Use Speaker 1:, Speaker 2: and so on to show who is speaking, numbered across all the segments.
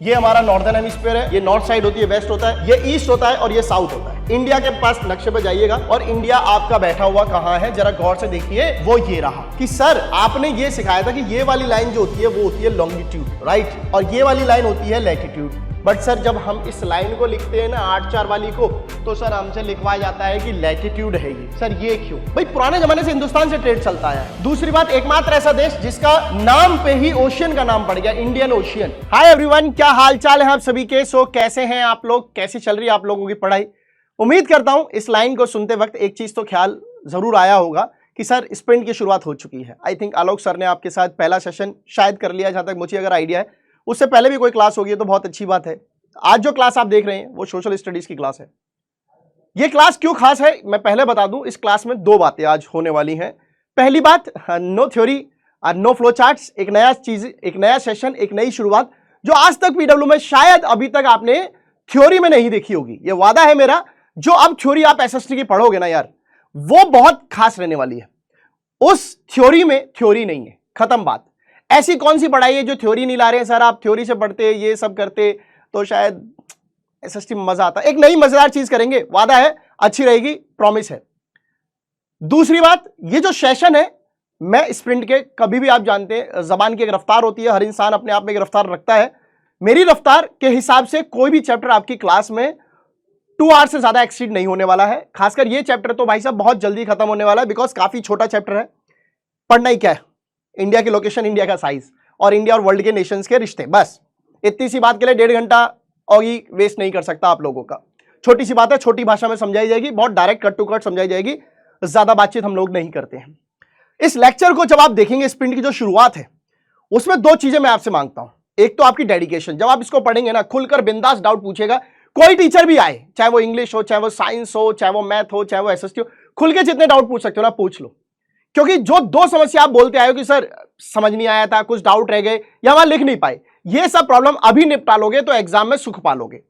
Speaker 1: ये हमारा northern hemisphere है, ये नॉर्थ साइड होती है, वेस्ट होता है, ये ईस्ट होता है और ये साउथ होता है। इंडिया के पास नक्शे पे जाइएगा और इंडिया आपका बैठा हुआ कहाँ है जरा गौर से देखिए। वो ये रहा कि सर आपने ये सिखाया था कि ये वाली लाइन जो होती है वो होती है लॉन्गिट्यूड, राइट, और ये वाली लाइन होती है लैटिट्यूड। बट सर जब हम इस लाइन को लिखते हैं ना 8-4 वाली को, तो सर हमसे लिखवाया जाता है कि लैटिट्यूड है ये। सर ये क्यों? भाई पुराने जमाने से हिंदुस्तान से ट्रेड चलता है। दूसरी बात, एकमात्र ऐसा देश जिसका नाम पे ही ओशियन का नाम पड़ गया, इंडियन ओशियन। हाय एवरीवन, क्या हाल चाल है आप सभी के? सो कैसे हैं आप लोग? कैसी चल रही है आप लोगों की पढ़ाई? उम्मीद करता हूं इस लाइन को सुनते वक्त एक चीज तो ख्याल जरूर आया होगा कि सर स्प्रिंट की शुरुआत हो चुकी है। आई थिंक आलोक सर ने आपके साथ पहला सेशन शायद कर लिया, जहां तक मुझे अगर आइडिया है। उससे पहले भी कोई क्लास होगी तो बहुत अच्छी बात है। आज जो क्लास आप देख रहे हैं वो सोशल स्टडीज की क्लास है। ये क्लास क्यों खास है मैं पहले बता दूं। इस क्लास में दो बातें आज होने वाली हैं। पहली बात, नो थ्योरी और नो फ्लो चार्ट्स, एक नया चीज, एक नया सेशन, एक नई शुरुआत जो आज तक पीडब्ल्यू में शायद अभी तक आपने थ्योरी में नहीं देखी होगी। ये वादा है मेरा, जो अब थ्योरी आप एसएसटी की पढ़ोगे ना यार, वो बहुत खास रहने वाली है। उस थ्योरी में थ्योरी नहीं है, खत्म बात। ऐसी कौन सी पढ़ाई है जो थ्योरी नहीं ला रहे हैं? सर आप थ्योरी से पढ़ते ये सब करते तो शायद एसएसटी में मजा आता। एक नई मजेदार चीज करेंगे, वादा है, अच्छी रहेगी, प्रॉमिस है। दूसरी बात, ये जो सेशन है, मैं स्प्रिंट के कभी भी आप जानते हैं जबान की एक रफ्तार होती है, हर इंसान अपने आप में एक रफ्तार रखता है। मेरी रफ्तार के हिसाब से कोई भी चैप्टर आपकी क्लास में 2 आवर से ज्यादा एक्सीड नहीं होने वाला है। खासकर ये चैप्टर तो भाई साहब बहुत जल्दी खत्म होने वाला है, बिकॉज काफी छोटा चैप्टर है। पढ़ना ही क्या है, इंडिया की लोकेशन, इंडिया का साइज और इंडिया और वर्ल्ड के नेशंस के रिश्ते, बस इतनी सी बात के लिए 1.5 घंटा और ही वेस्ट नहीं कर सकता आप लोगों का। छोटी सी बात है, छोटी भाषा में समझाई जाएगी, बहुत डायरेक्ट कट टू कट समझाई जाएगी, ज्यादा बातचीत हम लोग नहीं करते हैं। इस लेक्चर को जब आप देखेंगे, स्प्रिंट की जो शुरुआत है उसमें 2 चीजें मैं आपसे मांगता हूं। एक तो आपकी डेडिकेशन, जब आप इसको पढ़ेंगे ना खुलकर बिंदास डाउट पूछेगा, कोई टीचर भी आए, चाहे वो इंग्लिश हो, चाहे वो साइंस हो, चाहे वो मैथ हो, चाहे वो एसएसटी हो, खुल के जितने डाउट पूछ सकते हो ना पूछ लो। क्योंकि जो 2 समस्या आप बोलते आए हो कि सर समझ नहीं आया था, कुछ डाउट रह गए या वहां लिख नहीं पाए, ये सब प्रॉब्लम अभी निपटा लोगे तो एग्जाम में सुख पालोगे।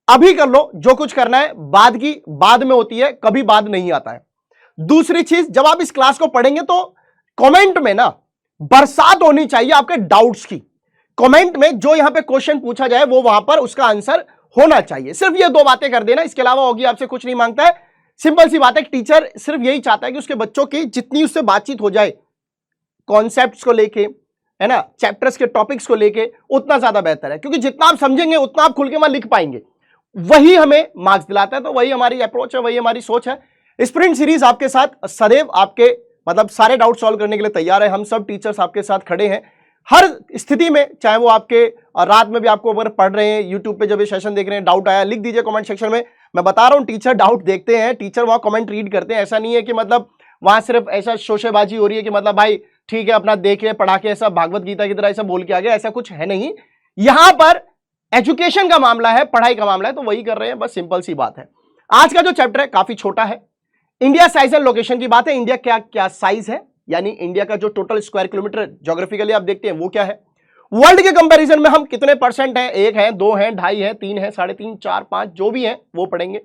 Speaker 1: अभी कर लो जो कुछ करना है, बाद की बाद में होती है, कभी बाद नहीं आता है। दूसरी चीज, जब आप इस क्लास को पढ़ेंगे तो कमेंट में ना बरसात होनी चाहिए आपके डाउट्स की। कमेंट में जो यहां पे क्वेश्चन पूछा जाए वो वहां पर उसका आंसर होना चाहिए। सिर्फ ये 2 बातें कर देना, इसके अलावा होगी आपसे कुछ नहीं मांगता है। सिंपल सी बात है, टीचर सिर्फ यही चाहता है कि उसके बच्चों की जितनी उससे बातचीत हो जाए कॉन्सेप्ट्स को लेके, है ना, चैप्टर्स के टॉपिक्स को लेके, उतना ज्यादा बेहतर है। क्योंकि जितना आप समझेंगे उतना आप खुल के वहां लिख पाएंगे, वही हमें मार्क्स दिलाता है। तो वही हमारी अप्रोच है, वही हमारी सोच है। स्प्रिंट सीरीज आपके साथ सदैव आपके मतलब सारे डाउट सॉल्व करने के लिए तैयार है। हम सब टीचर्स आपके साथ खड़े हैं हर स्थिति में, चाहे वो आपके रात में भी आपको अगर पढ़ रहे हैं, यूट्यूब पे जब ये सेशन देख रहे हैं, डाउट आया लिख दीजिए कमेंट सेक्शन में। मैं बता रहा हूं टीचर डाउट देखते हैं, टीचर वहां कमेंट रीड करते हैं। ऐसा नहीं है कि मतलब वहां सिर्फ ऐसा शोशेबाजी हो रही है कि मतलब भाई ठीक है अपना देख के पढ़ा के ऐसा भागवत गीता की तरह ऐसा बोल के आ गया, ऐसा कुछ है नहीं। यहां पर एजुकेशन का मामला है, पढ़ाई का मामला है, तो वही कर रहे हैं, बस सिंपल सी बात है। आज का जो चैप्टर है काफी छोटा है, इंडिया साइज एंड लोकेशन की बात है। इंडिया क्या क्या साइज है, यानी इंडिया का जो टोटल स्क्वायर किलोमीटर ज्योग्राफिकली आप देखते हैं वो क्या है। वर्ल्ड के कंपैरिजन में हम कितने परसेंट हैं, 1 है, 2 है, 2.5 है, 3 है, 3.5, 4, 5 जो भी है वो पढ़ेंगे।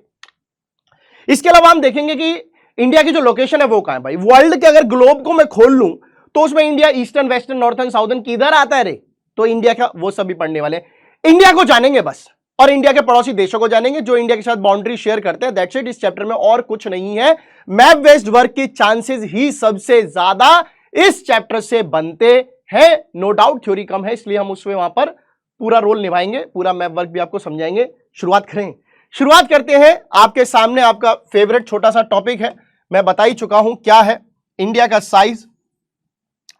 Speaker 1: इसके अलावा हम देखेंगे कि इंडिया की जो लोकेशन है वो कहां है। भाई वर्ल्ड के अगर ग्लोब को मैं खोल लूं तो उसमें India eastern, western, northern, southern किधर आता है रे, तो इंडिया का वो सभी पढ़ने वाले हैं। इंडिया को जानेंगे बस, और इंडिया के पड़ोसी देशों को जानेंगे जो इंडिया के साथ बाउंड्री शेयर करते हैं। दैट्स इट, इस चैप्टर में और कुछ नहीं है। मैप बेस्ड वर्क की चांसेस ही सबसे ज्यादा इस चैप्टर से बनते हैं। नो डाउट थ्योरी कम है, इसलिए हम उसमें वहां पर पूरा रोल निभाएंगे, पूरा मैप वर्क भी आपको समझाएंगे। शुरुआत करें, शुरुआत करते हैं। आपके सामने आपका फेवरेट छोटा सा टॉपिक है, मैं बता ही चुका हूं क्या है, इंडिया का साइज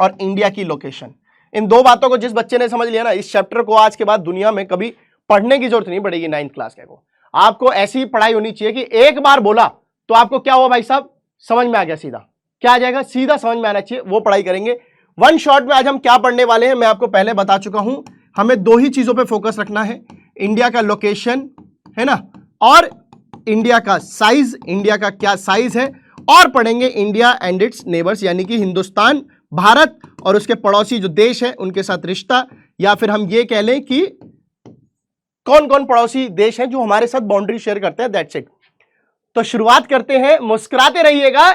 Speaker 1: और इंडिया की लोकेशन। इन 2 बातों को जिस बच्चे ने समझ लिया ना, इस चैप्टर को आज के बाद दुनिया में कभी पढ़ने की जरूरत नहीं पड़ेगी। 9th क्लास के को आपको ऐसी पढ़ाई होनी चाहिए कि एक बार बोला तो आपको क्या हुआ भाई साहब, समझ में आ गया, सीधा क्या आ जाएगा, सीधा समझ में आना चाहिए, वो पढ़ाई करेंगे। वन शॉट में आज हम क्या पढ़ने वाले हैं मैं आपको पहले बता चुका हूं। हमें 2 ही चीजों पे फोकस रखना है, इंडिया का लोकेशन है ना, और इंडिया का साइज, इंडिया का क्या साइज है, और पढ़ेंगे इंडिया एंड इट्स नेबर्स, यानी कि हिंदुस्तान, भारत और उसके पड़ोसी जो देश है उनके साथ रिश्ता, या फिर हम ये कह लें कि कौन कौन पड़ोसी देश हैं जो हमारे साथ बाउंड्री शेयर करते हैं। That's it. तो शुरुआत करते हैं, मुस्कुराते रहिएगा,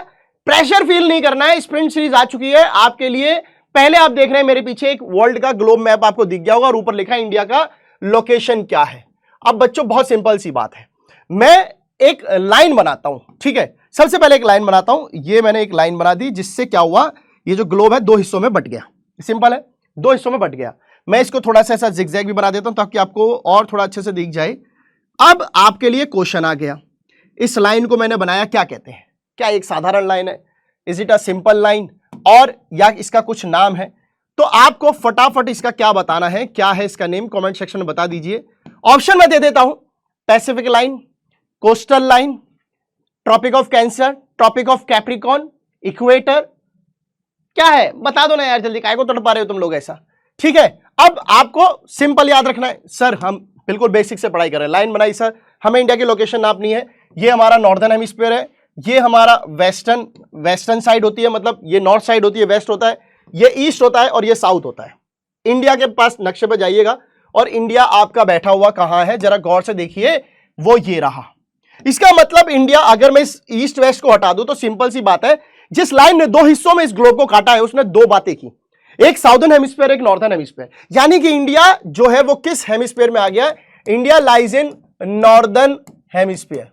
Speaker 1: प्रेशर फील नहीं करना है। स्प्रिंट सीरीज आ चुकी है आपके लिए। पहले आप देख रहे हैं मेरे पीछे एक वर्ल्ड का ग्लोब मैप आपको दिख गया होगा और ऊपर लिखा है इंडिया का लोकेशन क्या है। अब बच्चों बहुत सिंपल सी बात है, मैं एक लाइन बनाता हूं, ठीक है। सबसे पहले एक लाइन बनाता हूं, ये मैंने एक लाइन बना दी, जिससे क्या हुआ, ये जो ग्लोब है दो हिस्सों में बट गया। सिंपल है, दो हिस्सों में बट गया। मैं इसको थोड़ा सा ऐसा जिगजैग भी बना देता हूं ताकि आपको और थोड़ा अच्छे से दिख जाए। अब आपके लिए क्वेश्चन आ गया, इस लाइन को मैंने बनाया, क्या कहते हैं? क्या एक साधारण लाइन है? Is it a simple line, और या इसका कुछ नाम है? तो आपको फटाफट इसका क्या बताना है, क्या है इसका नेम, कमेंट सेक्शन में बता दीजिए। ऑप्शन में दे देता हूं, Pacific line, coastal line, Tropic of Cancer, Tropic of Capricorn, equator, क्या है बता दो ना यार जल्दी, काय को तड़ पा रहे हो तुम लोग ऐसा, ठीक है। अब आपको सिंपल याद रखना है, सर हम बिल्कुल बेसिक से पढ़ाई कर रहे हैं। लाइन बनाई सर, हमें इंडिया की लोकेशन नापनी है, ये हमारा नॉर्दर्न हेमिस्फीयर है, ये हमारा वेस्टर्न साइड होती है, मतलब ये नॉर्थ साइड होती है, वेस्ट होता है, ये ईस्ट होता है और ये साउथ होता है। इंडिया के पास नक्शे पे जाइएगा और इंडिया आपका बैठा हुआ कहां है जरा गौर से देखिए, वो ये रहा। इसका मतलब इंडिया, अगर मैं इस ईस्ट वेस्ट को हटा दूं तो सिंपल सी बात है, जिस लाइन ने दो हिस्सों में इस ग्लोब को काटा है उसने दो बातें की, एक साउदर्न हेमिस्फीयर, एक नॉर्थर्न हेमिस्फीयर। यानी कि इंडिया जो है वो किस हेमिस्फीयर में आ गया? India lies in northern hemisphere.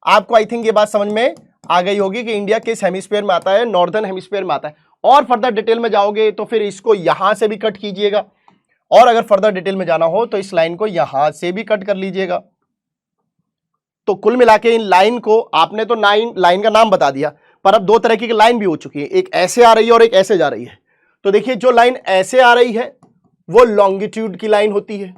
Speaker 1: आपको आई थिंक ये बात समझ में आ गई होगी कि इंडिया किस हेमिस्फीयर में आता है, नॉर्दर्न हेमिस्फीयर में आता है। और फर्दर डिटेल में जाओगे तो फिर इसको यहां से भी कट कीजिएगा, और अगर फर्दर डिटेल में जाना हो तो इस लाइन को यहां से भी कट कर लीजिएगा। तो कुल मिला के इन लाइन को, आपने तो लाइन का नाम बता दिया, पर अब दो तरह की लाइन भी हो चुकी है, एक ऐसे आ रही है और एक ऐसे जा रही है। तो देखिए जो लाइन ऐसे आ रही है वो लॉन्गिट्यूड की लाइन होती है,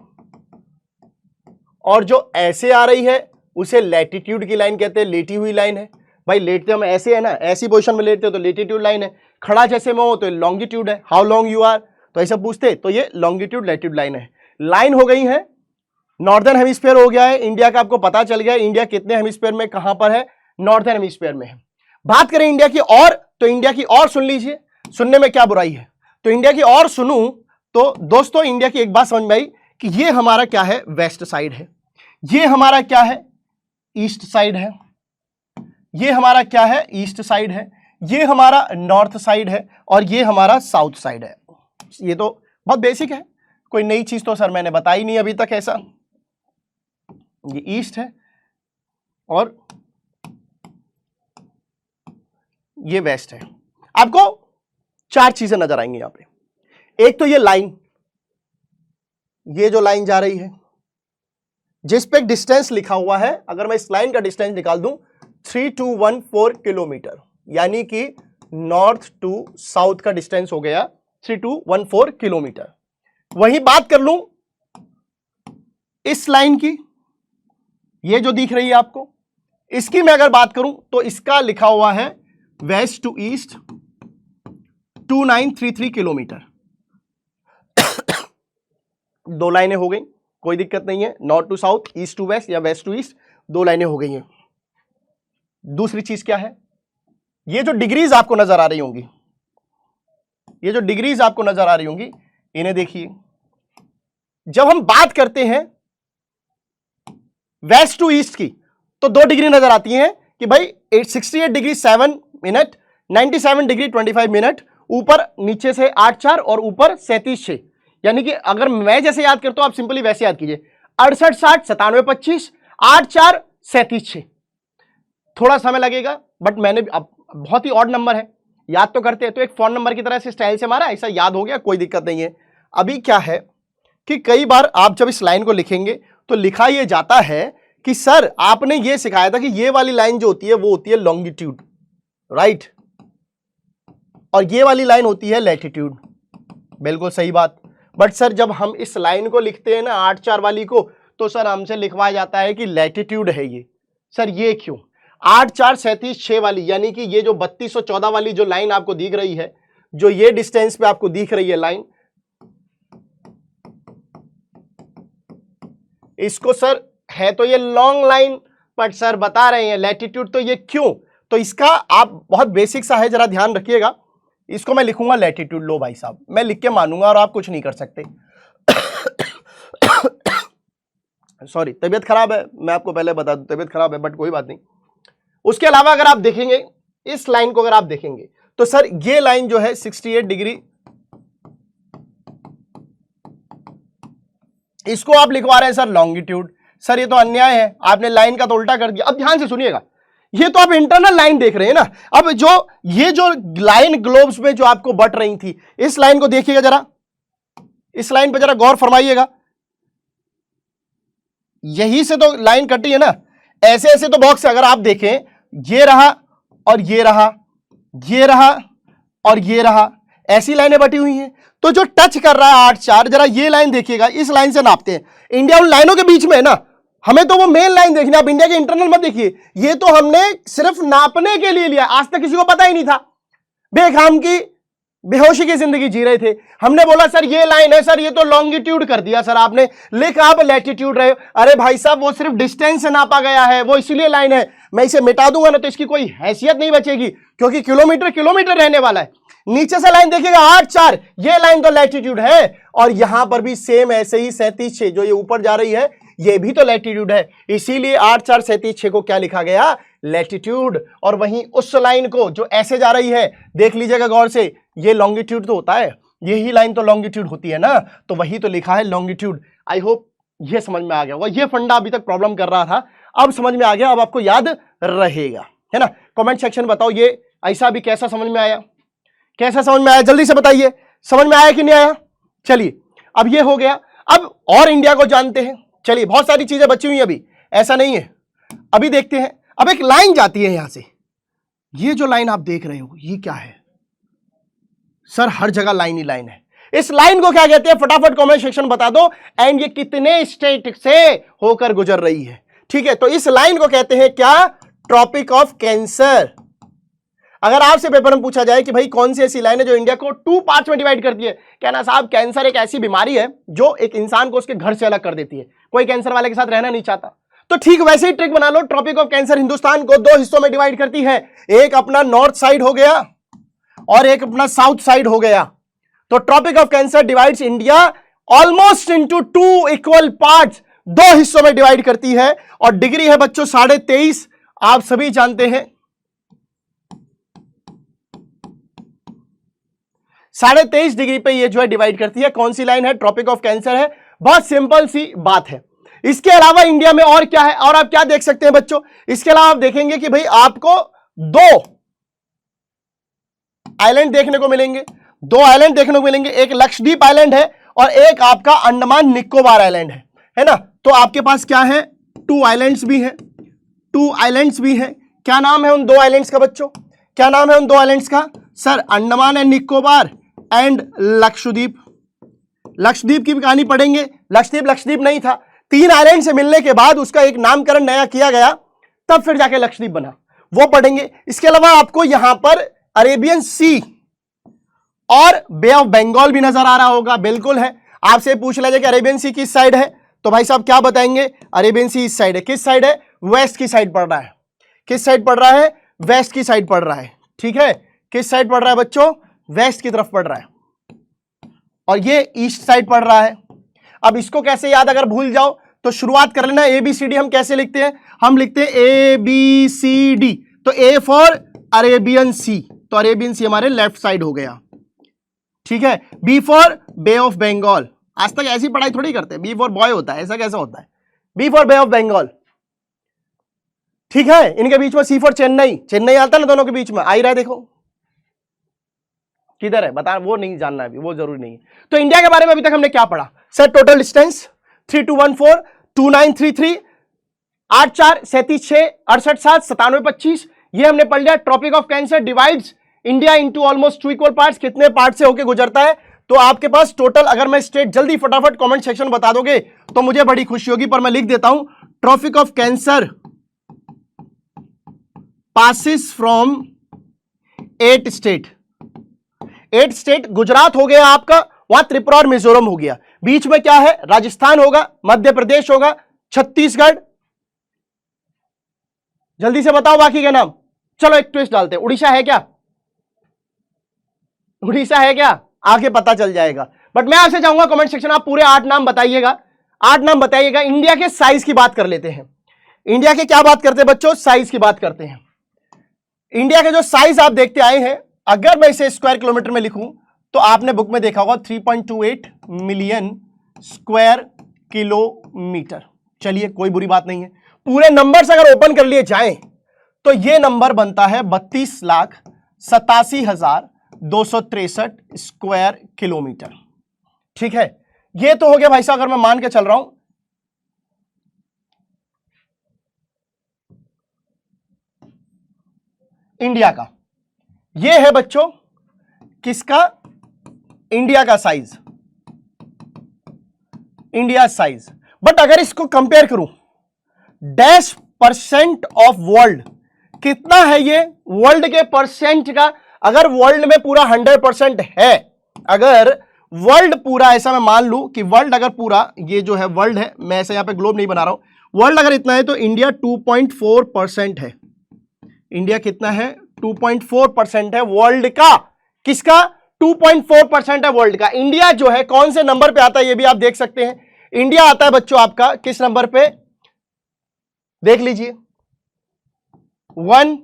Speaker 1: और जो ऐसे आ रही है उसे लैटिट्यूड की लाइन कहते हैं, लेटी हुई लाइन है। भाई लेटते हम ऐसे है ना, ऐसी पोजीशन में लेटते हो तो लेटिट्यूड लाइन है, खड़ा जैसे में हो तो लॉन्गिट्यूड है, हाउ लॉन्ग यू आर, तो ऐसा पूछते तो ये लॉन्गिट्यूड लैटिट्यूड लाइन है। लाइन हो गई है, नॉर्दर्न हेमिस्फीयर हो गया है इंडिया का, आपको पता चल गया इंडिया कितने हेमिस्फीयर में कहां पर है, नॉर्दर्न हेमिस्फीयर में है। बात करें इंडिया की और, तो इंडिया की और सुन लीजिए, सुनने में क्या बुराई है, तो इंडिया की और सुनूं तो दोस्तों इंडिया की एक बात समझ में आई कि ये हमारा क्या है, वेस्ट साइड है, ये हमारा क्या है, ईस्ट साइड है, ये हमारा क्या है, ईस्ट साइड है, ये हमारा नॉर्थ साइड है, और ये हमारा साउथ साइड है। ये तो बहुत बेसिक है, कोई नई चीज तो सर मैंने बताई नहीं अभी तक। ऐसा ये ईस्ट है और ये वेस्ट है। आपको चार चीजें नजर आएंगी यहां पे। एक तो ये लाइन, ये जो लाइन जा रही है जिस पे डिस्टेंस लिखा हुआ है, अगर मैं इस लाइन का डिस्टेंस निकाल दूं 3214 किलोमीटर, यानी कि नॉर्थ टू साउथ का डिस्टेंस हो गया 3214 किलोमीटर। वही बात कर लूं इस लाइन की, ये जो दिख रही है आपको, इसकी मैं अगर बात करूं तो इसका लिखा हुआ है वेस्ट टू ईस्ट 2933 किलोमीटर। दो लाइनें हो गई, कोई दिक्कत नहीं है, north to south, east to west या वेस्ट टू ईस्ट, दो लाइनें हो गई हैं। दूसरी चीज क्या है, ये जो डिग्रीज आपको नजर आ रही होंगी, ये जो डिग्रीज आपको नजर आ रही होंगी, इन्हें देखिए। जब हम बात करते हैं वेस्ट टू ईस्ट की तो दो डिग्री नजर आती हैं कि भाई 68 डिग्री 7 मिनट, 97 डिग्री 25 मिनट, ऊपर नीचे से 8-4 और ऊपर 37-6। यानी कि अगर मैं जैसे याद करता हूं आप सिंपली वैसे याद कीजिए, 68-60 97-25 8-4 37-6। थोड़ा समय लगेगा बट मैंने अब बहुत ही ऑड नंबर है, याद तो करते हैं, तो एक फोन नंबर की तरह से स्टाइल से मारा, ऐसा याद हो गया, कोई दिक्कत नहीं है। अभी क्या है कि कई बार आप जब इस लाइन को लिखेंगे तो लिखा यह जाता है कि सर आपने यह सिखाया था कि ये वाली लाइन जो होती है वो होती है लॉन्गिट्यूड, राइट, और ये वाली लाइन होती है लैटिट्यूड। बिल्कुल सही बात, बट सर जब हम इस लाइन को लिखते हैं ना 8-4 वाली को, तो सर हमसे लिखवाया जाता है कि लैटिट्यूड है ये। सर ये क्यों? 8-4 37-6 वाली, यानी कि ये जो 3214 वाली जो लाइन आपको दिख रही है, जो ये डिस्टेंस पे आपको दिख रही है लाइन, इसको सर है तो ये लॉन्ग लाइन, बट सर बता रहे हैं लैटिट्यूड, तो ये क्यों? तो इसका आप बहुत बेसिक सा है, जरा ध्यान रखिएगा। इसको मैं लिखूंगा लैटिट्यूड, लो भाई साहब मैं लिख के मानूंगा और आप कुछ नहीं कर सकते। सॉरी तबीयत खराब है, मैं आपको पहले बता दूं तबीयत खराब है, बट कोई बात नहीं। उसके अलावा अगर आप देखेंगे इस लाइन को, अगर आप देखेंगे तो सर ये लाइन जो है 68 डिग्री इसको आप लिखवा रहे हैं सर लॉन्गिट्यूड। सर ये तो अन्याय है, आपने लाइन का तो उल्टा कर दिया। अब ध्यान से सुनिएगा, ये तो आप इंटरनल लाइन देख रहे हैं ना। अब ये जो लाइन ग्लोब्स में जो आपको बट रही थी, इस लाइन को देखिएगा जरा, इस लाइन पे जरा गौर फरमाइएगा। यही से तो लाइन कटी है ना, ऐसे ऐसे तो बॉक्स अगर आप देखें, ये रहा और ये रहा, ये रहा और ये रहा, ऐसी लाइनें बटी हुई हैं। तो जो टच कर रहा है 8-4, जरा ये लाइन देखिएगा, इस लाइन से नापते हैं। इंडिया उन लाइनों के बीच में है ना, हमें तो वो मेन लाइन देखनी है। आप इंडिया के इंटरनल मत देखिए, ये तो हमने सिर्फ नापने के लिए लिया, आज तक किसी को पता ही नहीं था, बेखाम की बेहोशी की जिंदगी जी रहे थे। हमने बोला सर ये लाइन है, सर ये तो लॉन्गिट्यूड कर दिया सर आपने, लिखा आप लैटिट्यूड रहे हो। अरे भाई साहब वो सिर्फ डिस्टेंस से नापा गया है, वो इसीलिए लाइन है। मैं इसे मिटा दूंगा ना तो इसकी कोई हैसियत नहीं बचेगी, क्योंकि किलोमीटर किलोमीटर रहने वाला है। नीचे से लाइन देखिएगा 8-4, ये लाइन तो लैटिट्यूड है, और यहां पर भी सेम ऐसे ही 37-6 जो ये ऊपर जा रही है, ये भी तो लैटिट्यूड है। इसीलिए 8-4-37-6 को क्या लिखा गया, लैटिट्यूड। और वहीं उस लाइन को जो ऐसे जा रही है, देख लीजिएगा गौर से, ये लॉन्गिट्यूड तो होता है, यही लाइन तो लॉन्गिट्यूड होती है ना, तो वही तो लिखा है लॉन्गिट्यूड। आई होप ये समझ में आ गया होगा। ये फंडा अभी तक प्रॉब्लम कर रहा था, अब समझ में आ गया, अब आपको याद रहेगा, है ना। कमेंट सेक्शन बताओ ये ऐसा भी कैसा समझ में आया, कैसा समझ में आया, जल्दी से बताइए, समझ में आया कि नहीं आया। चलिए अब ये हो गया, अब और इंडिया को जानते हैं। चलिए बहुत सारी चीजें बची हुई अभी, ऐसा नहीं है, अभी देखते हैं। अब एक लाइन जाती है यहां से, ये जो लाइन आप देख रहे हो ये क्या है सर, हर जगह लाइन ही लाइन है। इस लाइन को क्या कहते हैं, फटाफट कमेंट सेक्शन बता दो। एंड ये कितने स्टेट से होकर गुजर रही है, ठीक है। तो इस लाइन को कहते हैं क्या, ट्रॉपिक ऑफ कैंसर। अगर आपसे पेपर में पूछा जाए कि भाई कौन सी ऐसी लाइन है जो इंडिया को 2 पार्ट्स में डिवाइड करती है, कहना साहब कैंसर एक ऐसी बीमारी है जो एक इंसान को उसके घर से अलग कर देती है, कोई कैंसर वाले के साथ रहना नहीं चाहता। तो ठीक वैसे ही ट्रिक बना लो, ट्रॉपिक ऑफ कैंसर हिंदुस्तान को 2 हिस्सों में डिवाइड करती है, एक अपना नॉर्थ साइड हो गया और एक अपना साउथ साइड हो गया। तो Tropic of Cancer divides India almost into 2 equal parts, 2 हिस्सों में डिवाइड करती है। और डिग्री है बच्चों 23.5, आप सभी जानते हैं 23.5 डिग्री पे ये जो है डिवाइड करती है। कौन सी लाइन है, ट्रॉपिक ऑफ कैंसर है। बहुत सिंपल सी बात है। इसके अलावा इंडिया में और क्या है, और आप क्या देख सकते हैं बच्चों, इसके अलावा आप देखेंगे कि भाई आपको 2 आइलैंड देखने को मिलेंगे, 2 आइलैंड देखने को मिलेंगे, एक लक्षद्वीप आइलैंड है और एक आपका अंडमान निकोबार आइलैंड है ना। तो आपके पास क्या है, 2 आइलैंड्स भी हैं, 2 आइलैंड्स भी हैं। क्या नाम है उन 2 आइलैंड्स का बच्चों, क्या नाम है उन 2 आइलैंड्स का, sir Andaman and Nicobar and Lakshadweep. Lakshadweep की भी कहानी पढ़ेंगे, लक्षद्वीप नहीं था, 3 आइलैंड से मिलने के बाद उसका एक नामकरण नया किया गया, तब फिर जाके लक्षद्वीप बना, वो पढ़ेंगे। इसके अलावा आपको यहां पर अरेबियन सी और बे ऑफ बंगाल भी नजर आ रहा होगा, बिल्कुल है। आपसे पूछ लिया जाए कि अरेबियन सी किस साइड है, तो भाई साहब क्या बताएंगे, अरेबियन सी इस साइड है। किस साइड है, वेस्ट की साइड पड़ रहा है। किस साइड पड़ रहा है, वेस्ट की साइड पड़ रहा है, ठीक है। किस साइड पड़ रहा है बच्चों, वेस्ट की तरफ पड़ रहा है, और ये ईस्ट साइड पड़ रहा है। अब इसको कैसे याद, अगर भूल जाओ तो शुरुआत कर लेना, ABCD हम कैसे लिखते हैं, हम लिखते हैं ABCD। तो A फॉर अरेबियन सी, तो अरेबियन सी हमारे लेफ्ट साइड हो गया, ठीक है। B for Bay of Bengal, आज तक ऐसी पढ़ाई थोड़ी करते हैं, B फॉर बॉय होता है, ऐसा कैसा होता है, B for Bay of Bengal, ठीक है। इनके बीच में C फॉर चेन्नई, चेन्नई आता है ना दोनों के बीच में, आ ही रहा है, देखो किधर है बता, वो नहीं जानना है, वो जरूरी नहीं है। तो इंडिया के बारे में अभी तक हमने क्या पढ़ा सर, टोटल डिस्टेंस 3214, 2933, 84, 37, 68, 7, 97, 25, ये हमने पढ़ लिया। Tropic of Cancer divides India into almost 2 equal parts, कितने पार्ट से होकर गुजरता है। तो आपके पास टोटल, अगर मैं स्टेट जल्दी फटाफट कमेंट सेक्शन में बता दोगे तो मुझे बड़ी खुशी होगी, पर मैं लिख देता हूं, tropic of cancer passes from 8 state. 8 state, Gujarat हो गया आपका, वहां त्रिपुरा और मिजोरम हो गया, बीच में क्या है, राजस्थान होगा, मध्य प्रदेश होगा, छत्तीसगढ़, जल्दी से बताओ बाकी के नाम। चलो एक ट्विस्ट डालते हैं, उड़ीसा है क्या, उड़ीसा है क्या, आगे पता चल जाएगा। बट मैं आपसे चाहूंगा कमेंट सेक्शन आप पूरे 8 नाम बताइएगा, 8 नाम बताइएगा। इंडिया के साइज की बात कर लेते हैं, इंडिया के क्या बात करते हैं बच्चों, साइज की बात करते हैं। इंडिया के जो साइज आप देखते आए हैं, अगर मैं इसे स्क्वायर किलोमीटर में लिखूं तो आपने बुक में देखा होगा 3.28 मिलियन स्क्वायर किलोमीटर। चलिए कोई बुरी बात नहीं है। पूरे नंबर से अगर ओपन कर लिए जाएं तो ये नंबर बनता है 32,87,263 स्क्वायर किलोमीटर। ठीक है, ये तो हो गया भाई साहब, अगर मैं मान के चल रहा हूं इंडिया का। ये है बच्चों किसका? इंडिया का साइज, इंडिया साइज। बट अगर इसको कंपेयर करूं डैश परसेंट ऑफ वर्ल्ड, कितना है ये वर्ल्ड के परसेंट का? अगर वर्ल्ड में पूरा 100% है, अगर वर्ल्ड पूरा ऐसा मैं मान लूं कि वर्ल्ड अगर पूरा ये जो है वर्ल्ड है, मैं ऐसे यहां पे ग्लोब नहीं बना रहा हूं, वर्ल्ड अगर इतना है तो इंडिया 2.4% है। इंडिया कितना है? 2.4% है वर्ल्ड का। किसका? 2.4% है वर्ल्ड का। इंडिया जो है कौन से नंबर पे आता है ये भी आप देख सकते हैं। इंडिया आता है बच्चों आपका किस नंबर पे? देख लीजिए 1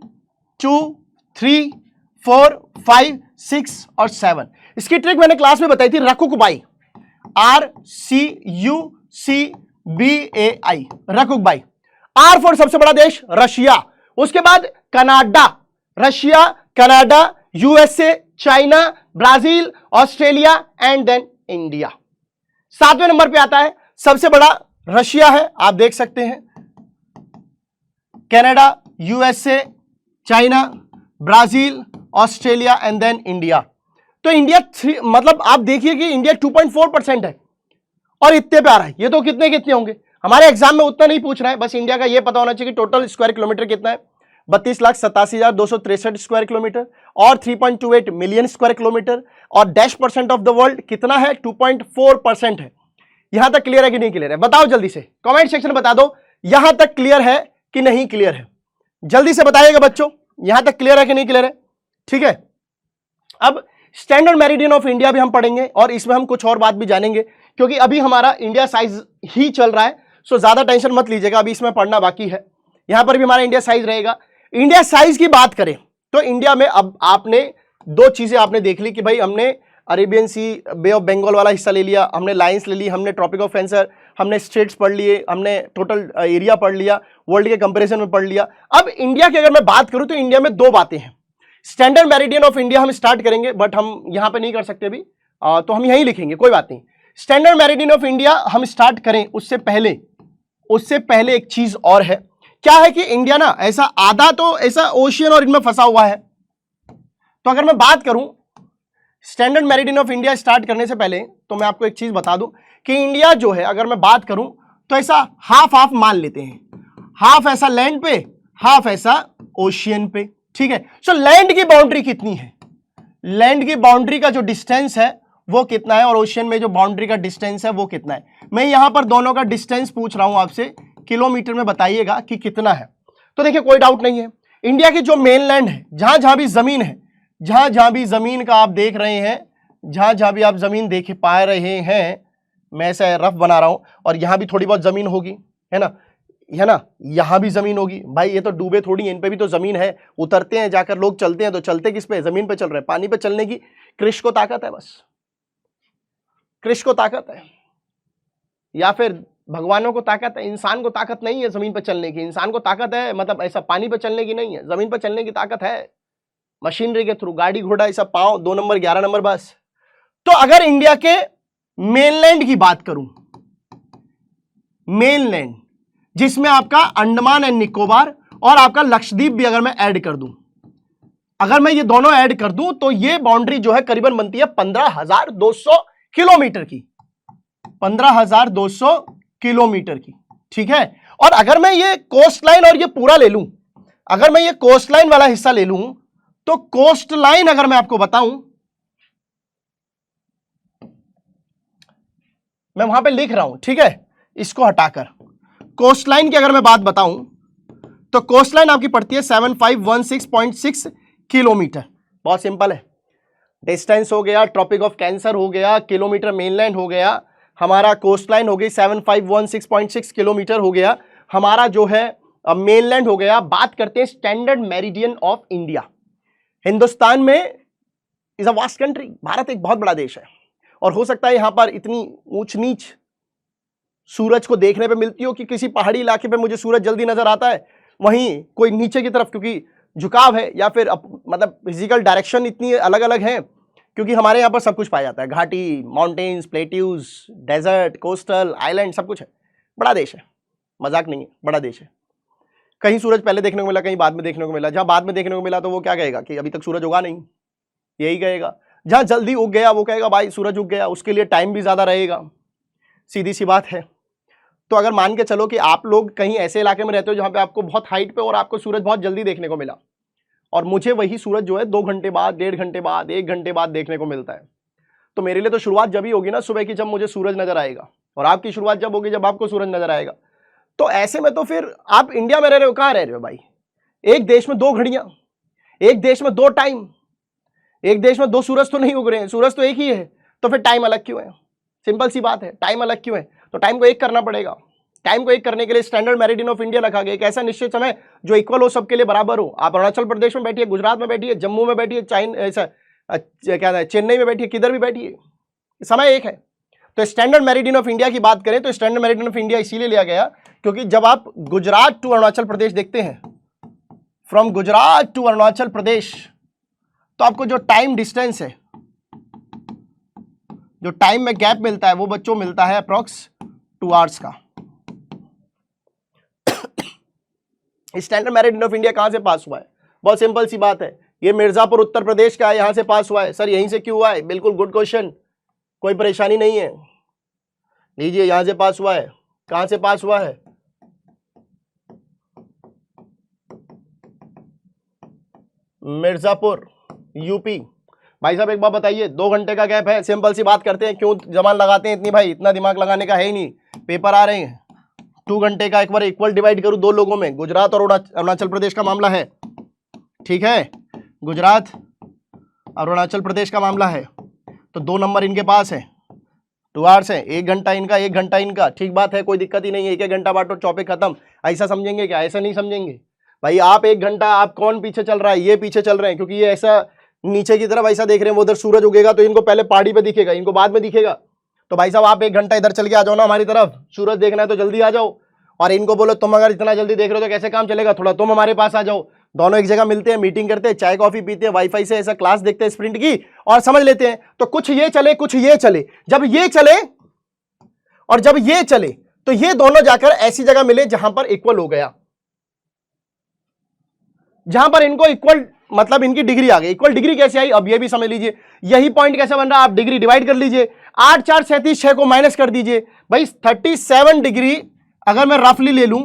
Speaker 1: 2 3 4 5 6 और 7। इसकी ट्रिक मैंने क्लास में बताई थी, रकुकबाई, RCUCBAI, रकुकबाई। आर फॉर सबसे बड़ा देश रशिया, उसके बाद Canada, Russia, Canada, USA, China, Brazil, Australia and then India. 7वें नंबर पे आता है सबसे बड़ा रशिया है, आप देख सकते हैं, Canada, USA, China, Brazil, Australia and then India. तो इंडिया मतलब आप देखिए कि इंडिया 2.4% है और इतने पे आ रहा है। ये तो कितने कितने होंगे? हमारे एग्जाम में उतना नहीं पूछ रहा है, बस इंडिया का ये पता होना चाहिए कि टोटल स्क्वायर किलोमीटर कितना है, 32,87,263 स्क्वायर किलोमीटर और 3.28 मिलियन स्क्वायर किलोमीटर। और dash percent of the world कितना है? 2.4% है। यहां तक क्लियर है कि नहीं क्लियर है? बताओ जल्दी से, कमेंट सेक्शन में बता दो यहां तक क्लियर है कि नहीं क्लियर है। जल्दी से बताइएगा बच्चों, यहां तक क्लियर है कि नहीं क्लियर है? ठीक है, अब स्टैंडर्ड मेरिडियन ऑफ इंडिया भी हम पढ़ेंगे और इसमें हम कुछ और बात भी जानेंगे, क्योंकि अभी हमारा इंडिया साइज ही चल रहा है, सो ज्यादा टेंशन मत लीजिएगा, अभी इसमें पढ़ना बाकी है। यहां पर भी हमारा इंडिया साइज रहेगा। इंडिया साइज की बात करें तो इंडिया में अब आपने दो चीजें आपने देख ली कि भाई हमने Arabian Sea, Bay of Bengal वाला हिस्सा ले लिया, हमने लाइंस ले ली, हमने ट्रॉपिक ऑफ कैंसर, हमने स्टेट्स पढ़ लिए, हमने टोटल एरिया पढ़ लिया, वर्ल्ड के कंपैरिजन में पढ़ लिया। अब इंडिया की अगर मैं बात करूं तो इंडिया में दो बातें हैं। स्टैंडर्ड मेरिडियन ऑफ इंडिया हम स्टार्ट करेंगे, बट हम यहां पे नहीं कर सकते अभी, तो हम यहीं लिखेंगे, कोई बात नहीं। स्टैंडर्ड मेरिडियन ऑफ इंडिया हम स्टार्ट करें उससे पहले एक चीज और है। क्या है कि इंडिया ना ऐसा आधा तो ऐसा ओशियन और इनमें फंसा हुआ है। तो अगर मैं बात करूं standard meridian of India start करने से पहले, तो मैं आपको एक चीज बता दूं कि इंडिया जो है अगर मैं बात करूं तो ऐसा हाफ हाफ मान लेते हैं, हाफ ऐसा लैंड पे, हाफ ऐसा ओशियन पे। ठीक है, सो लैंड की बाउंड्री कितनी है? लैंड की बाउंड्री का जो डिस्टेंस है वो कितना है और ओशियन में जो बाउंड्री का डिस्टेंस है वो कितना है? मैं यहां पर दोनों का डिस्टेंस पूछ रहा हूं आपसे, किलोमीटर में बताइएगा कि कितना है। तो देखिए कोई डाउट नहीं है, इंडिया की जो मेन लैंड है, जहां जहां भी जमीन है, जहां जहां भी जमीन का आप देख रहे हैं, जहां जहां भी आप जमीन देख पा रहे हैं, मैं ऐसा रफ बना रहा हूं, और यहां भी थोड़ी बहुत जमीन होगी, है ना, यहां भी जमीन होगी। भाई ये तो डूबे थोड़ी हैं, इन पे भी तो जमीन है, उतरते हैं जाकर लोग, चलते हैं तो चलते किस पे? जमीन पे चल रहे हैं। पानी पे चलने की कृष्ण को ताकत है, बस कृष्ण को ताकत है, या फिर भगवानों को ताकत है, इंसान को ताकत नहीं है जमीन पर चलने की। इंसान को ताकत है मतलब ऐसा पानी पर चलने की नहीं है, जमीन पर चलने की ताकत है, मशीनरी के थ्रू, गाड़ी घोड़ा ऐसा पाओ, 2 नंबर 11 नंबर बस। तो अगर इंडिया के मेनलैंड की बात करूं, मेनलैंड जिसमें आपका अंडमान एंड निकोबार और आपका लक्षद्वीप भी अगर मैं ऐड कर दूं, अगर मैं ये दोनों ऐड कर दूं तो ये बाउंड्री जो है करीबन बनती है 15,200 किलोमीटर की, 15,200 किलोमीटर की। ठीक है, और अगर मैं ये कोस्ट लाइन और ये पूरा ले लूं, अगर मैं ये कोस्ट लाइन वाला हिस्सा ले लूं, तो कोस्ट लाइन अगर मैं आपको बताऊं, मैं वहां पे लिख रहा हूं, ठीक है, इसको हटाकर कोस्ट लाइन की अगर मैं बात बताऊं तो कोस्ट लाइन आपकी पड़ती है 7516.6 किलोमीटर। बहुत सिंपल है, डिस्टेंस हो गया, ट्रॉपिक ऑफ कैंसर हो गया, किलोमीटर मेनलैंड हो गया, हमारा कोस्ट लाइन हो गई 7516.6 किलोमीटर हो गया, हमारा जो है मेनलैंड हो गया। बात करते हैं standard meridian of India. Hindustan में is a vast country, Bharat एक बहुत बड़ा देश है और हो सकता है यहां पर इतनी ऊंच नीच सूरज को देखने पे मिलती हो कि किसी पहाड़ी इलाके पे मुझे सूरज जल्दी नजर आता है, वहीं कोई नीचे की तरफ, क्योंकि झुकाव है या फिर मतलब फिजिकल डायरेक्शन इतनी अलग अलग है, क्योंकि हमारे यहाँ पर सब कुछ पाया जाता है, घाटी, mountains, plateaus, desert, coastal, island, सब कुछ है। बड़ा देश है, मजाक नहीं है, बड़ा देश है। कहीं सूरज पहले देखने को मिला, कहीं बाद में देखने को मिला। जहां बाद में देखने को मिला तो वो क्या कहेगा कि अभी तक सूरज उगा नहीं, यही कहेगा। जहां जल्दी उग गया वो कहेगा भाई सूरज उग गया, उसके लिए टाइम भी ज्यादा रहेगा, सीधी सी बात है। तो अगर मान के चलो कि आप लोग कहीं ऐसे इलाके में रहते हो जहां पे आपको बहुत हाइट पे और आपको सूरज बहुत जल्दी देखने को मिला, और मुझे वही सूरज जो है 2 घंटे बाद, 1.5 घंटे बाद, 1 घंटे बाद देखने को मिलता है, तो मेरे लिए तो शुरुआत जब ही होगी ना सुबह की, जब मुझे सूरज नजर आएगा, और आपकी शुरुआत जब होगी जब आपको सूरज नजर आएगा। तो ऐसे में तो फिर आप इंडिया में रह रहे हो, कहां रह रहे हो भाई? एक देश में 2 घड़ियां, एक देश में 2 टाइम, एक देश में 2 सूरज तो नहीं उग रहे हैं, सूरज तो एक ही है, तो फिर टाइम अलग क्यों है? सिंपल सी बात है, टाइम अलग क्यों है? तो टाइम को एक करना पड़ेगा। टाइम को एक करने के लिए स्टैंडर्ड मेरिडियन ऑफ इंडिया रखा गया, एक ऐसा निश्चित समय जो इक्वल हो, सबके लिए बराबर हो। आप अरुणाचल प्रदेश में बैठिए, गुजरात में बैठिए, जम्मू में बैठिए, चेन्नई में बैठिए, किधर भी बैठिए, समय एक है। तो स्टैंडर्ड मेरिडियन ऑफ इंडिया की बात करें तो स्टैंडर्ड मेरिडियन ऑफ इंडिया इसीलिए लिया गया क्योंकि जब आप गुजरात टू अरुणाचल प्रदेश देखते हैं, फ्रॉम गुजरात टू अरुणाचल प्रदेश, तो आपको जो टाइम डिस्टेंस है, जो टाइम में गैप मिलता है, वो बच्चों मिलता है अप्रॉक्स 2 आवर्स का। स्टैंडर्ड मेरिडियन ऑफ इंडिया कहां से पास हुआ है? बहुत सिंपल सी बात है, ये मिर्जापुर उत्तर प्रदेश का है, यहां से पास हुआ है। सर यहीं से क्यों हुआ है? बिल्कुल गुड क्वेश्चन, कोई परेशानी नहीं है। लीजिए, यहां से पास हुआ है। कहां से पास हुआ है? मिर्जापुर, यूपी। भाई साहब एक बात बताइए, 2 घंटे का गैप है, सिंपल सी बात करते हैं, क्यों जमान लगाते हैं इतनी भाई? इतना दिमाग लगाने का है ही नहीं, पेपर आ रहे हैं। 2 घंटे का एक बार इक्वल डिवाइड करूं 2 लोगों में, गुजरात और अरुणाचल प्रदेश का मामला है, ठीक है, गुजरात अरुणाचल प्रदेश का मामला है, तो 2 नंबर इनके पास है, 2 आवर्स है, 1 घंटा इनका, 1 घंटा इनका, ठीक बात है, कोई दिक्कत ही नहीं है। 1 घंटा बांटो, टॉपिक खत्म। ऐसा समझेंगे क्या? ऐसा नहीं समझेंगे भाई। आप 1 घंटा, आप कौन पीछे चल रहा है? ये पीछे चल रहे हैं, क्योंकि ये ऐसा नीचे की तरफ ऐसा देख रहे हैं, वो उधर सूरज उगेगा तो इनको पहले पहाड़ी पे दिखेगा, इनको बाद में दिखेगा। तो भाई साहब आप 1 घंटा इधर चल के आ जाओ ना हमारी तरफ, सूरज देखना है तो जल्दी आ जाओ। और इनको बोलो तुम अगर इतना जल्दी देख रहे हो तो कैसे काम चलेगा, थोड़ा तुम हमारे पास आ जाओ। दोनों एक जगह मिलते हैं, मीटिंग करते हैं, चाय कॉफी पीते हैं, वाईफाई से ऐसा क्लास देखते हैं स्प्रिंट की, और समझ लेते हैं। तो कुछ ये चले, कुछ ये चले। जब ये चले और जब ये चले तो ये दोनों जाकर ऐसी जगह मिले जहां पर इक्वल हो गया, जहां पर इनको इक्वल, मतलब इनकी डिग्री आ गई। इक्वल डिग्री कैसे आई, अब ये भी समझ लीजिए। यही पॉइंट कैसे बन रहा है, आप डिग्री डिवाइड कर लीजिए, 8 4 37, 6 को माइनस कर दीजिए भाई। 37 डिग्री अगर मैं रफली ले लूं,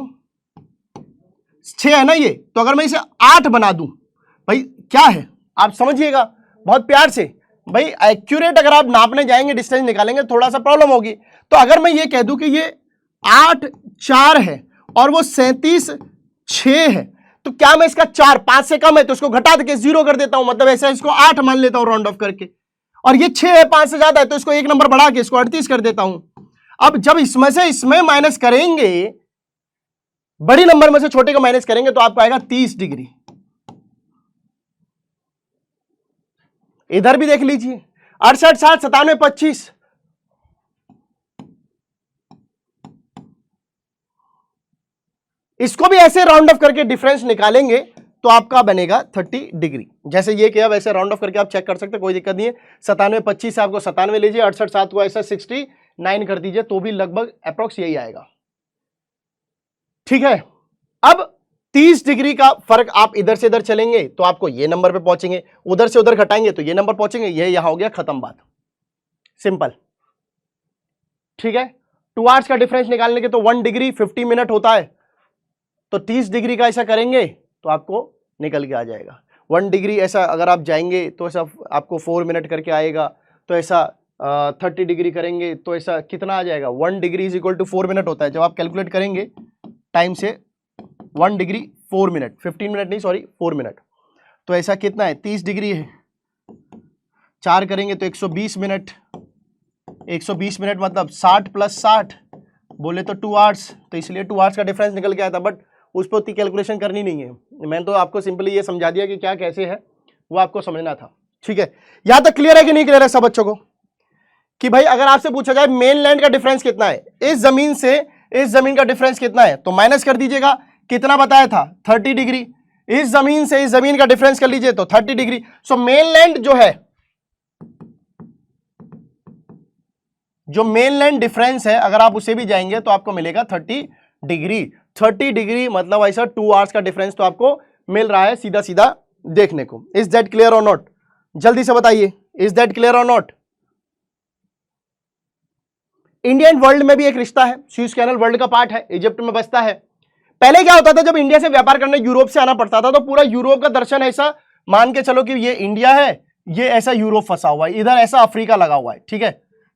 Speaker 1: 6 है ना ये, तो अगर मैं इसे 8 बना दूं भाई, क्या है आप समझिएगा बहुत प्यार से भाई। एक्यूरेट अगर आप नापने जाएंगे, डिस्टेंस निकालेंगे, थोड़ा सा प्रॉब्लम होगी। तो अगर मैं ये कह दूं कि ये 8 4 है और वो 37 6 है, तो क्या मैं इसका 4 5 से कम है तो इसको घटा के 0 कर देता हूं, मतलब ऐसा इसको 8 मान लेता हूं राउंड ऑफ करके। और ये 6 है, 5 से ज्यादा है तो इसको 1 नंबर बढ़ा के इसको 38 कर देता हूं। अब जब इसमें से इसमें माइनस करेंगे, बड़ी नंबर में से छोटे को माइनस करेंगे, तो आपको आएगा 30 डिग्री। इधर भी देख लीजिए, 68 60 97 25, इसको भी ऐसे राउंड ऑफ करके डिफरेंस निकालेंगे तो आपका बनेगा 30 डिग्री। जैसे ये किया वैसे राउंड ऑफ करके आप चेक कर सकते हैं, कोई दिक्कत नहीं है। 97 25 से आपको 97 लीजिए, 68 7 को ऐसा 69 कर दीजिए, तो भी लगभग अप्रोक्स यही आएगा, ठीक है। अब 30 डिग्री का फर्क, आप इधर से इधर चलेंगे तो आपको ये नंबर पे पहुंचेंगे, उधर से उधर घटाएंगे तो ये नंबर पहुंचेंगे। ये यहां हो गया, खत्म बात, सिंपल, ठीक है। 2 आवर्स का डिफरेंस निकालने के तो 1 डिग्री 50 मिनट होता है, तो 30 डिग्री का ऐसा करेंगे तो आपको निकल के आ जाएगा। 1 डिग्री ऐसा अगर आप जाएंगे तो ऐसा आपको 4 मिनट करके आएगा, तो ऐसा 30 डिग्री करेंगे तो ऐसा कितना आ जाएगा, 1 degree is equal to 4 minute होता है। जब आप कैलकुलेट करेंगे टाइम से, 1 डिग्री 4 मिनट, 15 मिनट नहीं सॉरी 4 मिनट, तो ऐसा कितना है, 30 डिग्री है, 4 करेंगे तो 120 मिनट, 120 मिनट मतलब 60 + 60 बोले तो 2 आवर्स, तो इसलिए 2 आवर्स का डिफरेंस निकल के आया था। बट उस पर उतनी कैलकुलेशन करनी नहीं है, मैंने तो आपको सिंपली ये समझा दिया कि क्या कैसे है, वो आपको समझना था, ठीक है। यहां तक क्लियर है कि नहीं क्लियर है सब बच्चों को? कि भाई अगर आपसे पूछा जाए मेनलैंड का डिफरेंस कितना है, इस जमीन से इस जमीन का डिफरेंस कितना है, तो माइनस कर दीजिएगा, कितना बताया था 30 डिग्री, इस जमीन से इस जमीन का डिफरेंस कर लीजिए तो 30 डिग्री। सो मेनलैंड जो है, जो मेनलैंड डिफरेंस है अगर आप उसे भी जाएंगे तो आपको मिलेगा 30 डिग्री। 30 डिग्री मतलब ऐसा 2 आवर्स का डिफरेंस तो आपको मिल रहा है सीधा सीधा देखने को। इज दैट क्लियर और नॉट? जल्दी से बताइए, इज दैट क्लियर और नॉट? इंडियन वर्ल्ड में भी एक रिश्ता है, सुएज कैनल वर्ल्ड का पार्ट है, इजिप्ट में बसता है। पहले क्या होता था, जब इंडिया से व्यापार करने यूरोप से आना पड़ता था तो पूरा यूरोप का दर्शन ऐसा मान के चलो कि ये इंडिया है, ये ऐसा यूरोप फंसा हुआ है, इधर ऐसा अफ्रीका लगा हुआ है, ठीक है।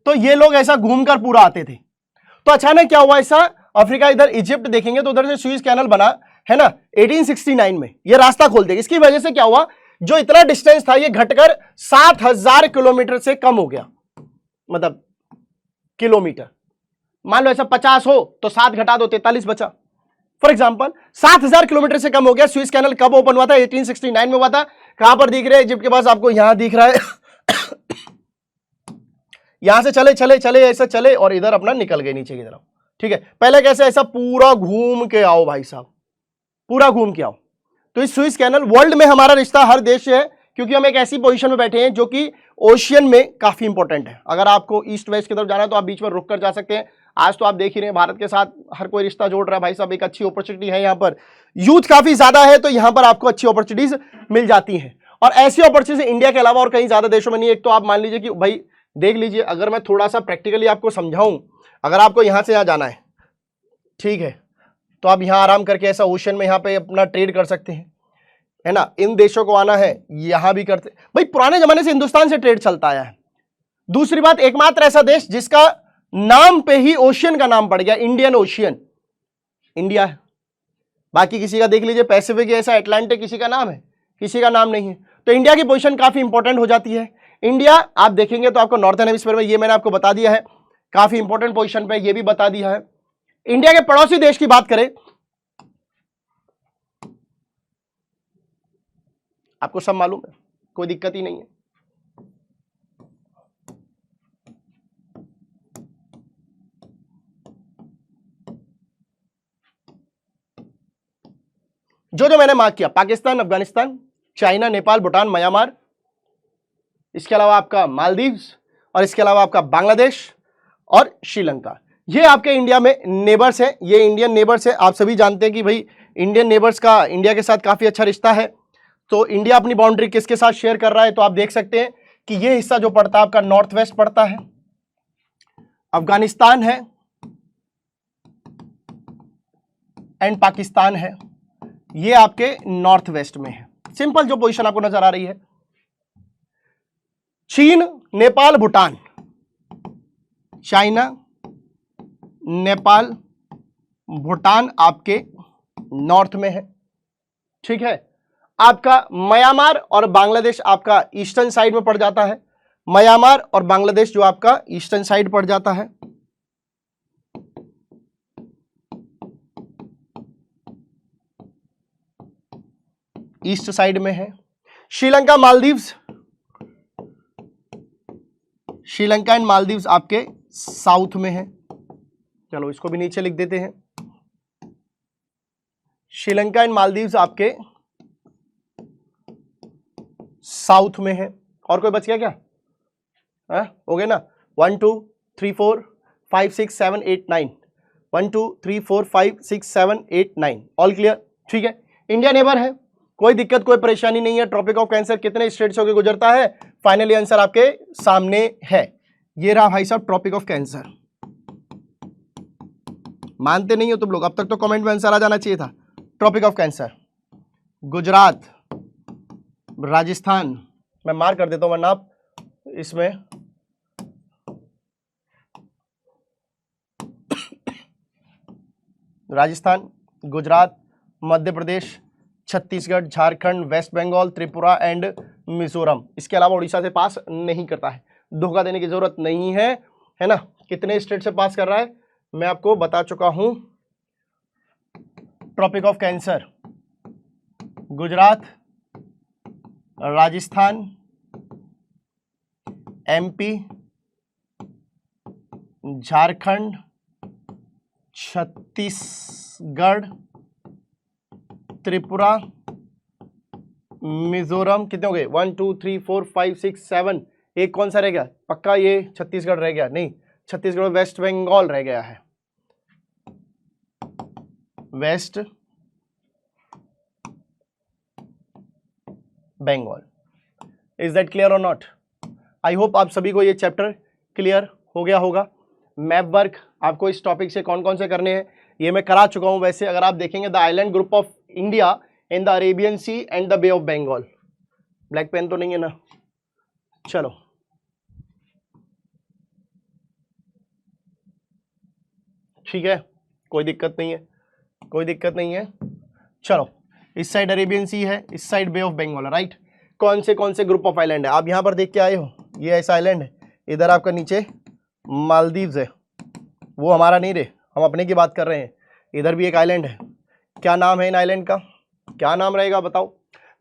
Speaker 1: तो ये लोग ऐसा घूमकर पूरा आते थे। तो अचानक क्या हुआ, ऐसा अफ्रीका इधर इजिप्ट देखेंगे तो उधर से सुएज कैनल बना है ना 1869 में, ये रास्ता खोल देगा। इसकी वजह से क्या हुआ, जो इतना डिस्टेंस था ये घटकर 7000 किलोमीटर से कम हो गया, मतलब किलोमीटर। मान लो ऐसा 50 हो तो 7 घटा दो 43 बचा। फॉर एग्जांपल 7000 किलोमीटर से कम हो गया। सुएज कैनल कब ओपन हुआ था? 1869 में हुआ था। कहां पर दिख रहा है? इजिप्ट के पास, आपको यहां दिख रहा है। यहां से चले चले चले ऐसा चले और इधर अपना निकल गए नीचे की तरफ, ठीक है। पहले कैसे, ऐसा पूरा घूम के आओ भाई साहब, पूरा घूम के आओ। तो इस सुएज कैनल, वर्ल्ड में हमारा रिश्ता हर देश से है क्योंकि हम एक ऐसी पोजीशन में बैठे हैं जो कि ओशियन में काफी इंपॉर्टेंट है। अगर आपको ईस्ट वेस्ट की तरफ जाना है तो आप बीच में रुक कर जा सकते हैं। आज तो आप देख ही रहे हैं भारत के साथ हर कोई रिश्ता जोड़ रहा है भाई साहब, एक अच्छी अपॉर्चुनिटी है। यहाँ पर यूथ काफी ज्यादा है तो यहाँ पर आपको अच्छी अपॉर्चुनिटीज मिल जाती हैं, और ऐसी अपॉर्चुनिटी इंडिया के अलावा और कहीं ज्यादा देशों में नहीं है। एक तो आप मान लीजिए कि भाई देख लीजिए, अगर मैं थोड़ा सा प्रैक्टिकली आपको समझाऊं, अगर आपको यहां से यहां जाना है, ठीक है, तो आप यहां आराम करके ऐसा ओशन में यहां पे अपना ट्रेड कर सकते हैं, है ना। इन देशों को आना है, यहां भी करते भाई, पुराने जमाने से हिंदुस्तान से ट्रेड चलता आया है। दूसरी बात, एकमात्र ऐसा देश जिसका नाम पे ही ओशियन का नाम पड़ गया, इंडियन ओशियन, इंडिया है। बाकी किसी का देख लीजिए, पैसिफिक ऐसा, अटलांटिक किसी का नाम है, किसी का नाम नहीं है। तो इंडिया की पोजीशन काफी इंपॉर्टेंट हो जाती है। इंडिया आप देखेंगे तो आपको नॉर्थन हेमिस्फीयर में, ये मैंने आपको बता दिया है, काफी इंपॉर्टेंट पोजीशन पे, ये भी बता दिया है। इंडिया के पड़ोसी देश की बात करें, आपको सब मालूम है, कोई दिक्कत ही नहीं है। जो जो मैंने मार्क किया, पाकिस्तान, अफगानिस्तान, चाइना, नेपाल, भूटान, म्यांमार, इसके अलावा आपका मालदीव्स, और इसके अलावा आपका बांग्लादेश और श्रीलंका, ये आपके इंडिया में नेबर्स है, ये इंडियन नेबर्स है। आप सभी जानते हैं कि भाई इंडियन नेबर्स का इंडिया के साथ काफी अच्छा रिश्ता है। तो इंडिया अपनी बाउंड्री किसके साथ शेयर कर रहा है, तो आप देख सकते हैं कि ये हिस्सा जो पड़ता है आपका नॉर्थ वेस्ट पड़ता है, अफगानिस्तान है एंड पाकिस्तान है, ये आपके नॉर्थ वेस्ट में है। सिंपल जो पोजीशन आपको नजर आ रही है, चीन, नेपाल, भूटान, चाइना, नेपाल, भूटान आपके नॉर्थ में है, ठीक है। आपका म्यांमार और बांग्लादेश आपका ईस्टर्न साइड में पड़ जाता है। म्यांमार और बांग्लादेश जो आपका ईस्टर्न साइड पड़ जाता है, ईस्ट साइड में है। श्रीलंका, मालदीव्स, श्रीलंका एंड मालदीव्स आपके साउथ में है। चलो इसको भी नीचे लिख देते हैं, श्रीलंका एंड मालदीव्स आपके साउथ में है। और कोई बच गया क्या? हो गए ना, 1 2 3 4 5 6 7 8 9, 1 2 3 4 5 6 7 8 9, ऑल क्लियर, ठीक है। इंडिया नेबर है, कोई दिक्कत कोई परेशानी नहीं है। ट्रॉपिक ऑफ कैंसर कितने स्टेट से होकर गुजरता है, फाइनली आंसर आपके सामने है। ये रहा भाई साहब ट्रॉपिक ऑफ कैंसर। मानते नहीं हो तुम लोग, अब तक तो कमेंट में आंसर आ जाना चाहिए था। Tropic of cancer, Gujarat, Rajasthan, मैं मार कर देता हूं वरना आप इसमें राजस्थान, गुजरात, मध्य प्रदेश, छत्तीसगढ़, झारखंड, वेस्ट बंगाल, त्रिपुरा एंड मिजोरम, इसके अलावा उड़ीसा से पास नहीं करता है। धोखा देने की जरूरत नहीं है, है ना। कितने स्टेट से पास कर रहा है मैं आपको बता चुका हूं। Tropic of cancer, Gujarat, Rajasthan, MP, Jharkhand, Chhattisgarh, Tripura, Mizoram. कितने हो गए? 1 2 3 4 5 6 7। एक कौन सा रह गया? पक्का ये छत्तीसगढ़ रह गया? नहीं, छत्तीसगढ़, वेस्ट बंगाल रह गया है, west Bengal. Is that clear और नॉट? आई होप आप सभी को ये चैप्टर क्लियर हो गया होगा। मैप वर्क आपको इस टॉपिक से कौन कौन से करने हैं ये मैं करा चुका हूं। वैसे अगर आप देखेंगे, the island group of India in the Arabian sea and the bay of Bengal. Black pen तो नहीं है ना? चलो, ठीक है, कोई दिक्कत नहीं है, कोई दिक्कत नहीं है। चलो, इस साइड अरेबियन सी है, इस side bay of Bengal, right. कौन से ग्रुप ऑफ आइलैंड है आप यहां पर देख के आए हो? ये ऐसा आइलैंड है, इधर आपका नीचे मालदीव्स है, वो हमारा नहीं रे, हम अपने की बात कर रहे हैं। इधर भी एक आइलैंड है, क्या नाम है इन आइलैंड का? क्या नाम रहेगा बताओ?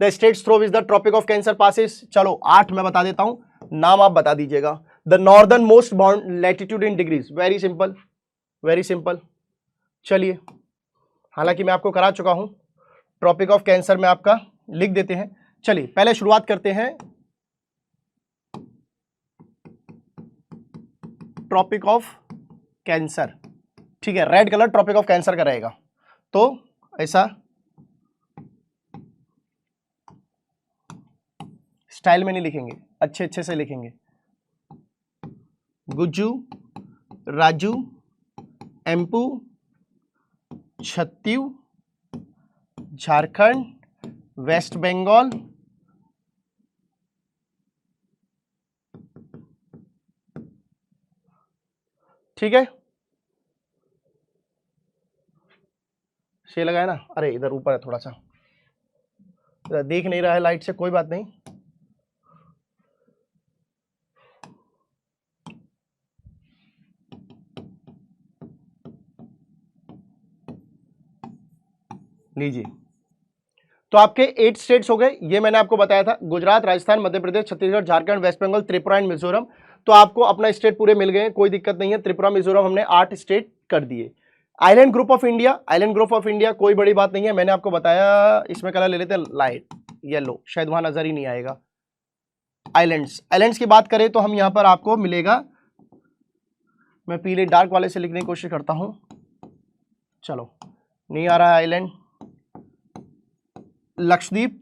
Speaker 1: The states through which the tropic of cancer passes. चलो 8 मैं बता देता हूं, नाम आप बता दीजिएगा। The northern most bound latitude in degrees, very simple, very simple. चलिए, हालांकि मैं आपको करा चुका हूं, ट्रॉपिक ऑफ कैंसर में आपका लिख देते हैं। चलिए पहले शुरुआत करते हैं ट्रॉपिक ऑफ कैंसर, ठीक है, red colour tropic of cancer का रहेगा। तो ऐसा स्टाइल में नहीं लिखेंगे, अच्छे से लिखेंगे। गुज्जू, राजू, एम्पू, छत्तीस, झारखंड, वेस्ट बंगाल, ठीक है, से लगाया ना? अरे इधर ऊपर है, थोड़ा सा देख नहीं रहा है लाइट से, कोई बात नहीं। लीजिए, तो आपके 8 स्टेट्स हो गए, ये मैंने आपको बताया था, गुजरात, राजस्थान, मध्य प्रदेश, छत्तीसगढ़, झारखंड, वेस्ट बंगाल, त्रिपुरा एंड मिजोरम। तो आपको अपना स्टेट पूरे मिल गए, कोई दिक्कत नहीं है। त्रिपुरा, मिजोरम हमने 8 स्टेट कर दिए। Island group of India, island group of India कोई बड़ी बात नहीं है, मैंने आपको बताया। इसमें कलर ले लेते हैं लाइट येलो, शायद वहां नजर ही नहीं आएगा। आइलैंड्स की बात करें तो हम यहां पर आपको मिलेगा, मैं पीले डार्क वाले से लिखने की कोशिश करता हूं। चलो, नहीं आ रहा है island. Lakshadweep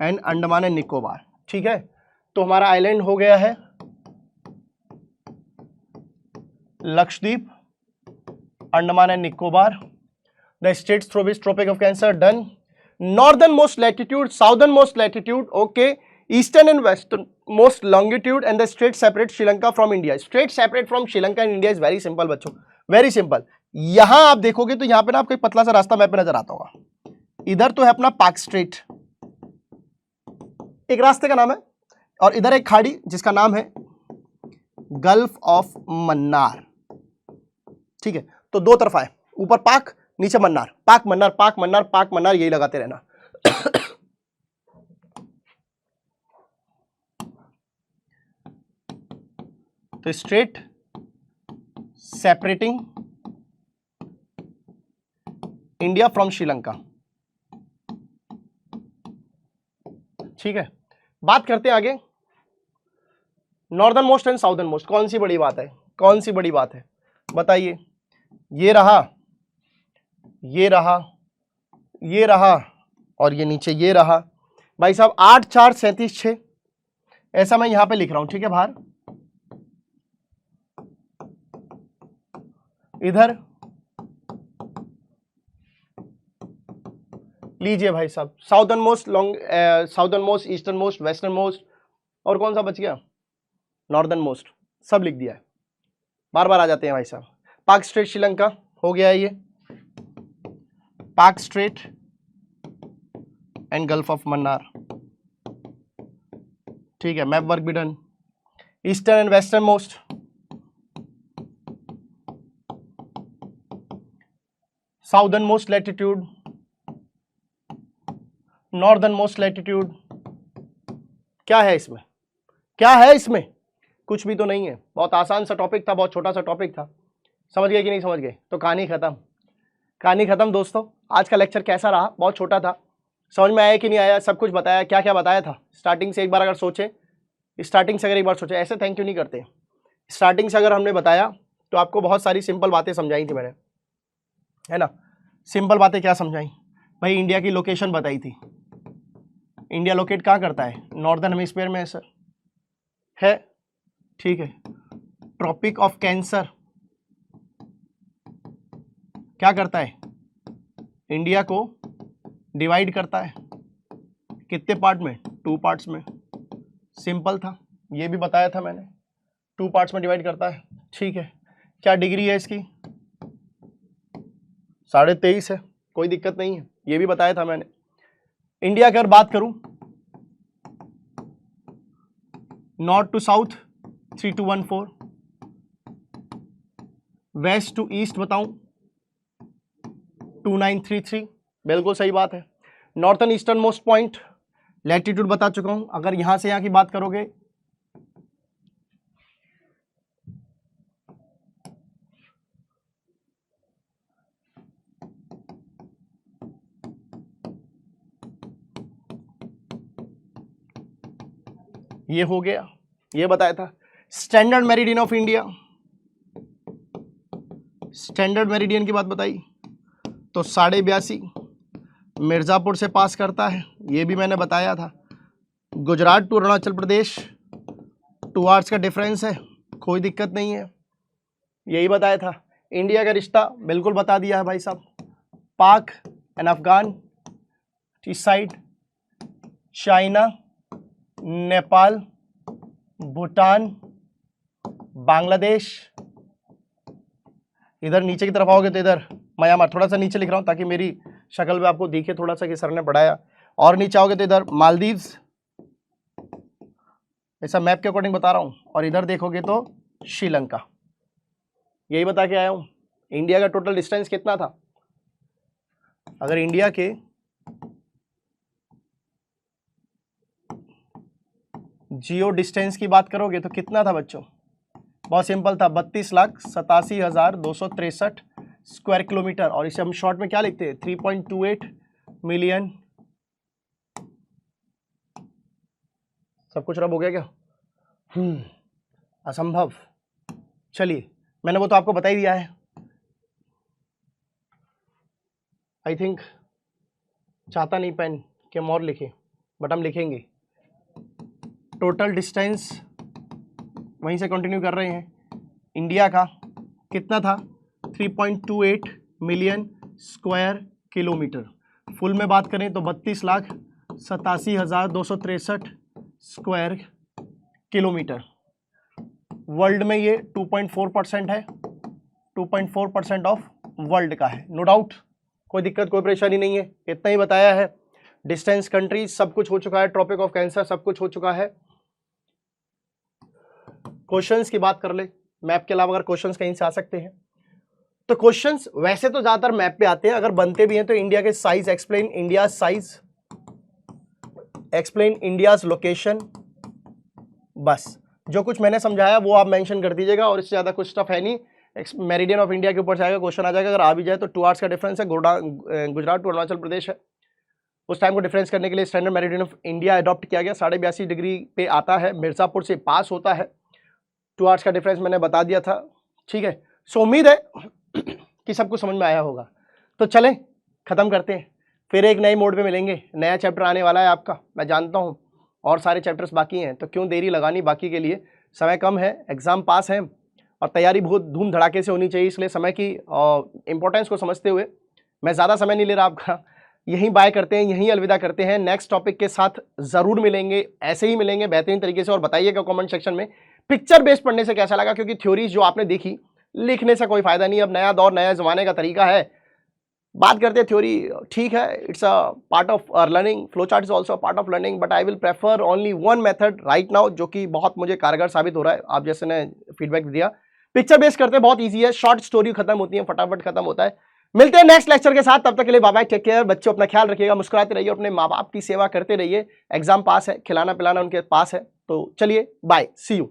Speaker 1: and Andaman and Nicobar, ठीक है। तो हमारा आइलैंड हो गया है Lakshadweep, Andaman and Nicobar. The states through which tropic of cancer done. Northern most latitude, southern most latitude, okay, eastern and western most longitude and the state separate Sri Lanka from India. State separate from Sri Lanka and India is very simple बच्चों, very simple. यहां आप देखोगे तो यहां पे ना आपको एक पतला सा रास्ता मैप पे नजर आता होगा। इधर तो है अपना पाक स्ट्रेट, एक रास्ते का नाम है, और इधर एक खाड़ी जिसका नाम है गल्फ ऑफ मन्नार, ठीक है। तो दो तरफा है, ऊपर पाक, नीचे मन्नार, पाक मन्नार, पाक मन्नार, पाक मन्नार, यही लगाते रहना। तो straight separating India from Sri Lanka, ठीक है। बात करते हैं आगे, northern most and southern most. कौन सी बड़ी बात है, कौन सी बड़ी बात है बताइए? ये रहा, ये रहा, ये रहा, और ये नीचे ये रहा। भाई साहब 8 4 37 6, ऐसा मैं यहां पे लिख रहा हूं, ठीक है। बाहर इधर लीजिए भाई साहब, southern most, long, southern most, eastern most, western most, और कौन सा बच गया? नॉर्दर्न मोस्ट, सब लिख दिया है। बार बार आ जाते हैं भाई साहब। पाक स्ट्रेट श्रीलंका हो गया है ये, पाक straight and gulf of Mannar, ठीक है। मैप वर्क भी done. Eastern and western most, southern most latitude, northern most latitude. क्या है इसमें, क्या है इसमें? कुछ भी तो नहीं है, बहुत आसान सा टॉपिक था, बहुत छोटा सा टॉपिक था। समझ गए कि नहीं समझ गए? तो कहानी खत्म, कहानी खत्म दोस्तों। आज का लेक्चर कैसा रहा? बहुत छोटा था, समझ में आया कि नहीं आया? सब कुछ बताया, क्या क्या बताया था स्टार्टिंग से। एक बार अगर सोचे, स्टार्टिंग से अगर एक बार सोचे, ऐसे थैंक यू नहीं करते, स्टार्टिंग से अगर हमने बताया तो आपको बहुत सारी सिंपल बातें समझाई थी मैंने, है ना। सिंपल बातें क्या समझाई भाई? इंडिया की लोकेशन बताई थी। इंडिया लोकेट कहाँ करता है? नॉर्दर्न हेमिस्फीयर में है सर, है, ठीक है। ट्रॉपिक ऑफ कैंसर क्या करता है? इंडिया को डिवाइड करता है कितने पार्ट में? 2 पार्ट्स में। सिंपल था, ये भी बताया था मैंने, 2 पार्ट्स में डिवाइड करता है, ठीक है। क्या डिग्री है इसकी? 23.5 है, कोई दिक्कत नहीं है, ये भी बताया था मैंने। इंडिया की अगर बात करूं, north to south 3214, west to east बताऊं 2933, बिल्कुल सही बात है। Northern eastern most point latitude बता चुका हूं। अगर यहां से यहां की बात करोगे, ये हो गया, ये बताया था। Standard meridian of India, standard meridian की बात बताई तो 82.5 मिर्जापुर से पास करता है, ये भी मैंने बताया था। गुजरात टू अरुणाचल प्रदेश 2 आवर्स का डिफरेंस है, कोई दिक्कत नहीं है, यही बताया था। इंडिया का रिश्ता बिल्कुल बता दिया है भाई साहब, पाक एंड अफगान इस साइड, चाइना, नेपाल, भूटान, बांग्लादेश। इधर नीचे की तरफ आओगे तो इधर म्यांमार, थोड़ा सा नीचे लिख रहा हूं ताकि मेरी शक्ल में आपको दिखे थोड़ा सा कि सर ने पढ़ाया। और नीचे आओगे तो इधर मालदीव्स, ऐसा मैप के अकॉर्डिंग बता रहा हूं। और इधर देखोगे तो श्रीलंका, यही बता के आया हूं। इंडिया का टोटल डिस्टेंस कितना था? अगर इंडिया के जियो डिस्टेंस की बात करोगे तो कितना था बच्चों? बहुत सिंपल था, 32,87,263 स्क्वायर किलोमीटर। और इसे हम शॉर्ट में क्या लिखते हैं? 3.28 मिलियन। सब कुछ रब हो गया क्या? असंभव। चलिए, मैंने वो तो आपको बता ही दिया है। आई थिंक चाहता नहीं पेन कि हम और लिखें, बट हम लिखेंगे। टोटल डिस्टेंस वहीं से कंटिन्यू कर रहे हैं। इंडिया का कितना था? 3.28 मिलियन स्क्वायर किलोमीटर। फुल में बात करें तो 32,87,263 स्क्वायर किलोमीटर। वर्ल्ड में ये 2.4% है, 2.4% ऑफ वर्ल्ड का है, नो डाउट, कोई दिक्कत कोई परेशानी नहीं है। इतना ही बताया है। डिस्टेंस, कंट्रीज सब कुछ हो चुका है, ट्रॉपिक ऑफ कैंसर सब कुछ हो चुका है। क्वेश्चंस की बात कर ले, मैप के अलावा अगर क्वेश्चंस कहीं से आ सकते हैं तो क्वेश्चंस वैसे तो ज्यादातर मैप पे आते हैं, अगर बनते भी हैं तो इंडिया के size, explain India size, explain India's location, बस जो कुछ मैंने समझाया वो आप मेंशन कर दीजिएगा। और इससे ज्यादा कुछ स्टफ है नहीं। मेरिडियन ऑफ इंडिया के ऊपर जाएगा, क्वेश्चन आ जाएगा। अगर आ भी जाए तो 2 आवर्स का डिफरेंस है, गुजरात टू अरुणाचल प्रदेश है। उस टाइम को डिफरेंस करने के लिए standard meridian of India adopt किया गया, 82.5 डिग्री पे आता है, मिर्जापुर से पास होता है। 2 आवर्स का डिफरेंस मैंने बता दिया था, ठीक है। सो उम्मीद है कि सब कुछ समझ में आया होगा। तो चलें खत्म करते हैं, फिर एक नए मोड पे मिलेंगे। नया चैप्टर आने वाला है आपका, मैं जानता हूँ, और सारे चैप्टर्स बाकी हैं, तो क्यों देरी लगानी बाकी के लिए। समय कम है, एग्जाम पास है और तैयारी बहुत धूम धड़ाके से होनी चाहिए, इसलिए समय की इंपॉर्टेंस को समझते हुए मैं ज़्यादा समय नहीं ले रहा आपका। यहीं बाय करते हैं, यहीं अलविदा करते हैं। नेक्स्ट टॉपिक के साथ ज़रूर मिलेंगे, ऐसे ही मिलेंगे बेहतरीन तरीके से। और बताइएगा कमेंट सेक्शन में पिक्चर बेस्ड पढ़ने से कैसा लगा, क्योंकि थ्योरीज जो आपने देखी लिखने से कोई फायदा नहीं। अब नया दौर, नया जमाने का तरीका है, बात करते हैं थ्योरी, ठीक है, it's a part of learning, flow chart is also part of learning, but I will prefer only one method right now, जो कि बहुत मुझे कारगर साबित हो रहा है। आप जैसे ने फीडबैक दिया, पिक्चर बेस्ड करते हैं, बहुत ईजी है, शॉर्ट स्टोरी खत्म होती है, फटाफट खत्म होता है। मिलते हैं नेक्स्ट लेक्चर के साथ, तब तक के लिए बाय बाय, टेक केयर। बच्चों अपना ख्याल रखिएगा, मुस्कुराते रहिए, अपने माँ बाप की सेवा करते रहिए। एग्जाम पास है, खिलाना पिलाना उनके पास है। तो चलिए बाय, सी यू।